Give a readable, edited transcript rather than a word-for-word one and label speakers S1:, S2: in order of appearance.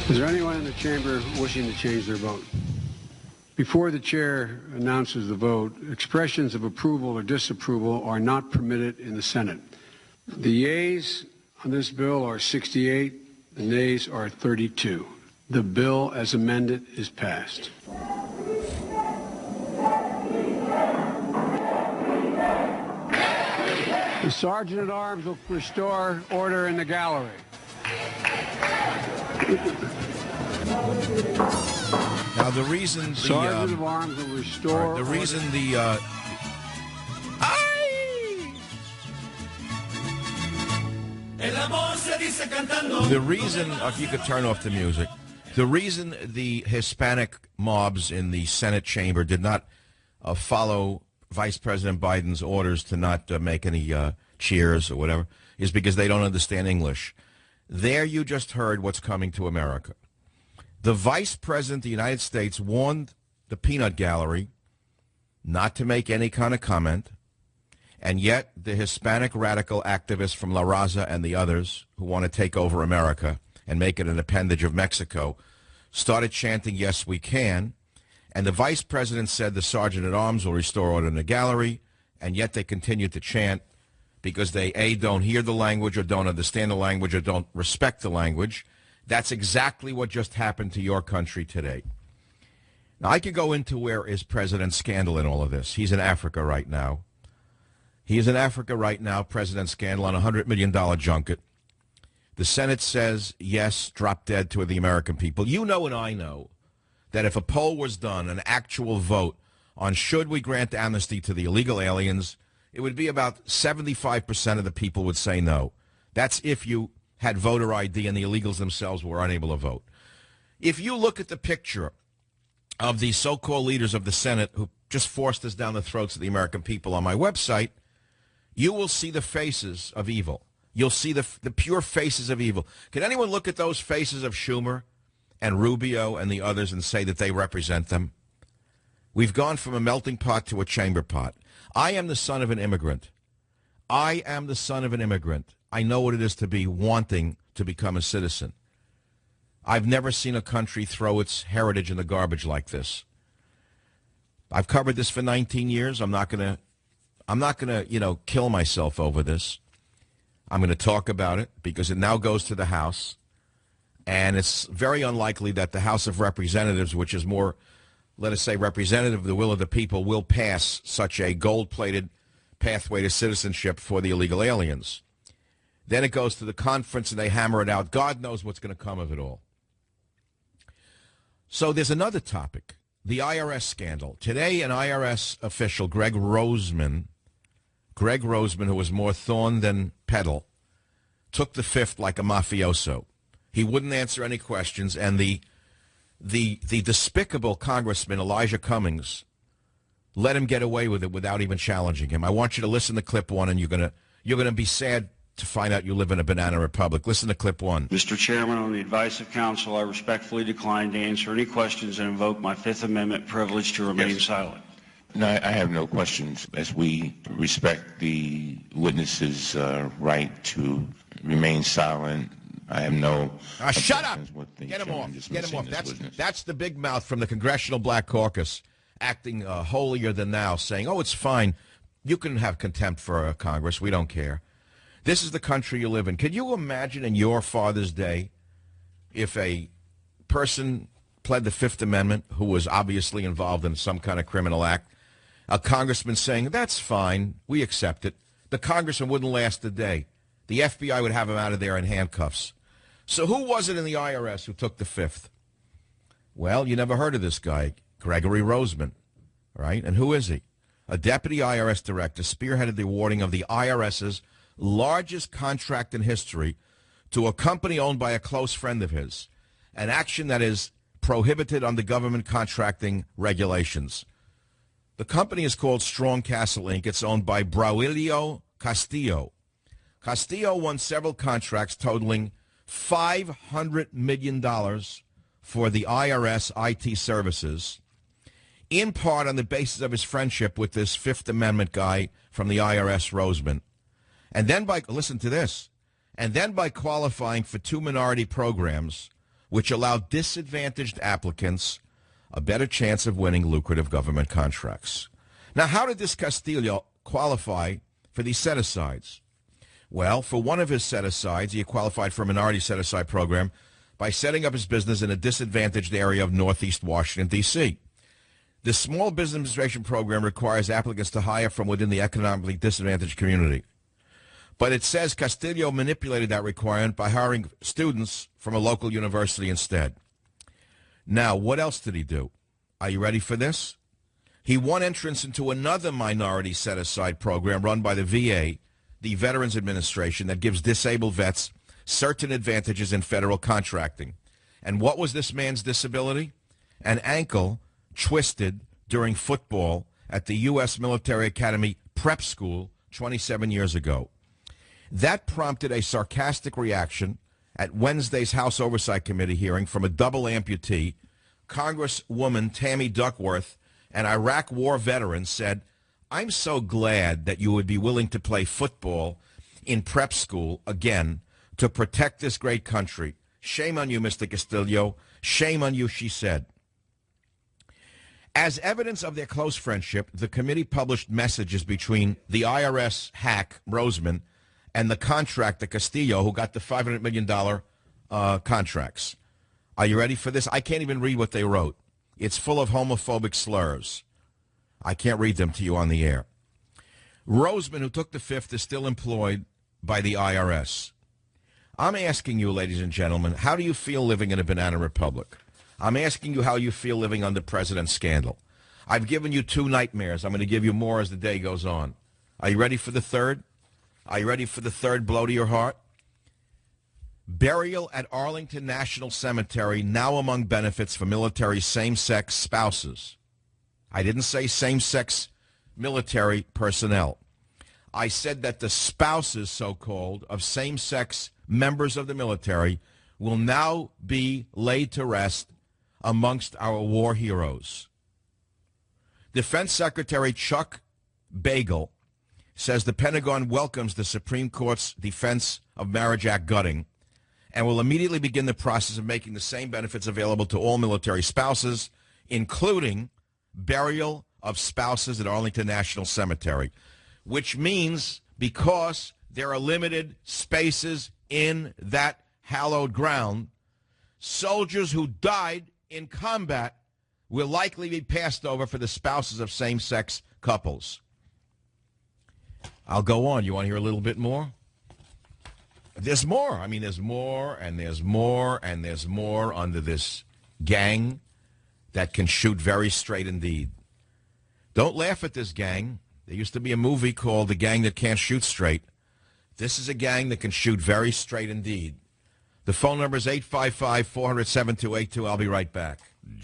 S1: Is there anyone in the chamber wishing to change their vote? Before the chair announces the vote, expressions of approval or disapproval are not permitted in the Senate. The yeas on this bill are 68, the nays are 32. The bill as amended is passed. The Sergeant at Arms will restore order in the gallery.
S2: Now, the reason the
S1: Sergeant of Arms will restore.
S2: the reason the the reason, if you could turn off the music, the reason the Hispanic mobs in the Senate chamber did not follow Vice President Biden's orders to not make any cheers or whatever is because they don't understand English. There you just heard what's coming to America. The Vice President of the United States warned the peanut gallery not to make any kind of comment, and yet the Hispanic radical activists from La Raza and the others who want to take over America and make it an appendage of Mexico started chanting, "Yes, we can." And the Vice President said the Sergeant at Arms will restore order in the gallery, and yet they continued to chant because they, A, don't hear the language or don't understand the language or don't respect the language. That's exactly what just happened to your country today. Now, I could go into where is President Scandal in all of this. He's in Africa right now. He is in Africa right now, President Scandal, on a $100 million junket. The Senate says, yes, drop dead to the American people. You know and I know that if a poll was done, an actual vote on should we grant amnesty to the illegal aliens, it would be about 75% of the people would say no. That's if you had voter ID and the illegals themselves were unable to vote. If you look at the picture of the so-called leaders of the Senate who just forced us down the throats of the American people on my website, you will see the faces of evil. You'll see the pure faces of evil. Can anyone look at those faces of Schumer and Rubio and the others and say that they represent them? We've gone from a melting pot to a chamber pot. I am the son of an immigrant. I am the son of an immigrant. I know what it is to be wanting to become a citizen. I've never seen a country throw its heritage in the garbage like this. I've covered this for 19 years. I'm not gonna, kill myself over this. I'm going to talk about it because it now goes to the House, and it's very unlikely that the House of Representatives, which is more, let us say, representative of the will of the people, will pass such a gold-plated pathway to citizenship for the illegal aliens. Then it goes to the conference, and they hammer it out. God knows what's going to come of it all. So there's another topic, the IRS scandal. Today, an IRS official, Greg Roseman, who was more thorn than petal, took the fifth like a mafioso. He wouldn't answer any questions, and the despicable Congressman Elijah Cummings let him get away with it without even challenging him. I want you to listen to clip one, and you're gonna be sad to find out you live in a banana republic. Listen to clip one.
S3: Mr. Chairman, on the advice of counsel, I respectfully decline to answer any questions and invoke my Fifth Amendment privilege to remain silent.
S4: No, I have no questions, as we respect the witness's right to remain silent. I have no...
S2: shut up! Get him off. Get him off. That's the big mouth from the Congressional Black Caucus acting holier than thou, saying, oh, it's fine. You can have contempt for Congress. We don't care. This is the country you live in. Can you imagine in your father's day if a person pled the Fifth Amendment who was obviously involved in some kind of criminal act, a congressman saying, that's fine, we accept it. The congressman wouldn't last a day. The FBI would have him out of there in handcuffs. So who was it in the IRS who took the fifth? Well, you never heard of this guy, Gregory Roseman, right? And who is he? A deputy IRS director spearheaded the awarding of the IRS's largest contract in history to a company owned by a close friend of his, an action that is prohibited under government contracting regulations. The company is called Strong Castle, Inc. It's owned by Braulio Castillo. Castillo won several contracts totaling $500 million for the IRS IT services, in part on the basis of his friendship with this Fifth Amendment guy from the IRS, Roseman. And then listen to this, and then by qualifying for two minority programs which allow disadvantaged applicants a better chance of winning lucrative government contracts. Now, how did this Castillo qualify for these set-asides? Well, for one of his set-asides, he qualified for a minority set-aside program by setting up his business in a disadvantaged area of northeast Washington, D.C. The Small Business Administration program requires applicants to hire from within the economically disadvantaged community. But it says Castillo manipulated that requirement by hiring students from a local university instead. Now, what else did he do? Are you ready for this? He won entrance into another minority set-aside program run by the VA, the Veterans Administration, that gives disabled vets certain advantages in federal contracting. And what was this man's disability? An ankle twisted during football at the U.S. Military Academy prep school 27 years ago. That prompted a sarcastic reaction at Wednesday's House Oversight Committee hearing from a double amputee. Congresswoman Tammy Duckworth, an Iraq War veteran, said, "I'm so glad that you would be willing to play football in prep school again to protect this great country. Shame on you, Mr. Castillo. Shame on you," she said. As evidence of their close friendship, the committee published messages between the IRS hack, Roseman, and the contractor, Castillo, who got the $500 million contracts. Are you ready for this? I can't even read what they wrote. It's full of homophobic slurs. I can't read them to you on the air. Roseman, who took the fifth, is still employed by the IRS. I'm asking you, ladies and gentlemen, how do you feel living in a banana republic? I'm asking you how you feel living under President's scandal. I've given you two nightmares. I'm going to give you more as the day goes on. Are you ready for the third? Are you ready for the third blow to your heart? Burial at Arlington National Cemetery now among benefits for military same-sex spouses. I didn't say same-sex military personnel. I said that the spouses, so-called, of same-sex members of the military will now be laid to rest amongst our war heroes. Defense Secretary Chuck Bagel says the Pentagon welcomes the Supreme Court's Defense of Marriage Act gutting and will immediately begin the process of making the same benefits available to all military spouses, including burial of spouses at Arlington National Cemetery, which means because there are limited spaces in that hallowed ground, soldiers who died in combat will likely be passed over for the spouses of same-sex couples. I'll go on. You want to hear a little bit more? There's more. I mean, there's more, and there's more, and there's more under this gang that can shoot very straight indeed. Don't laugh at this gang. There used to be a movie called The Gang That Can't Shoot Straight. This is a gang that can shoot very straight indeed. The phone number is 855-400-7282. I'll be right back.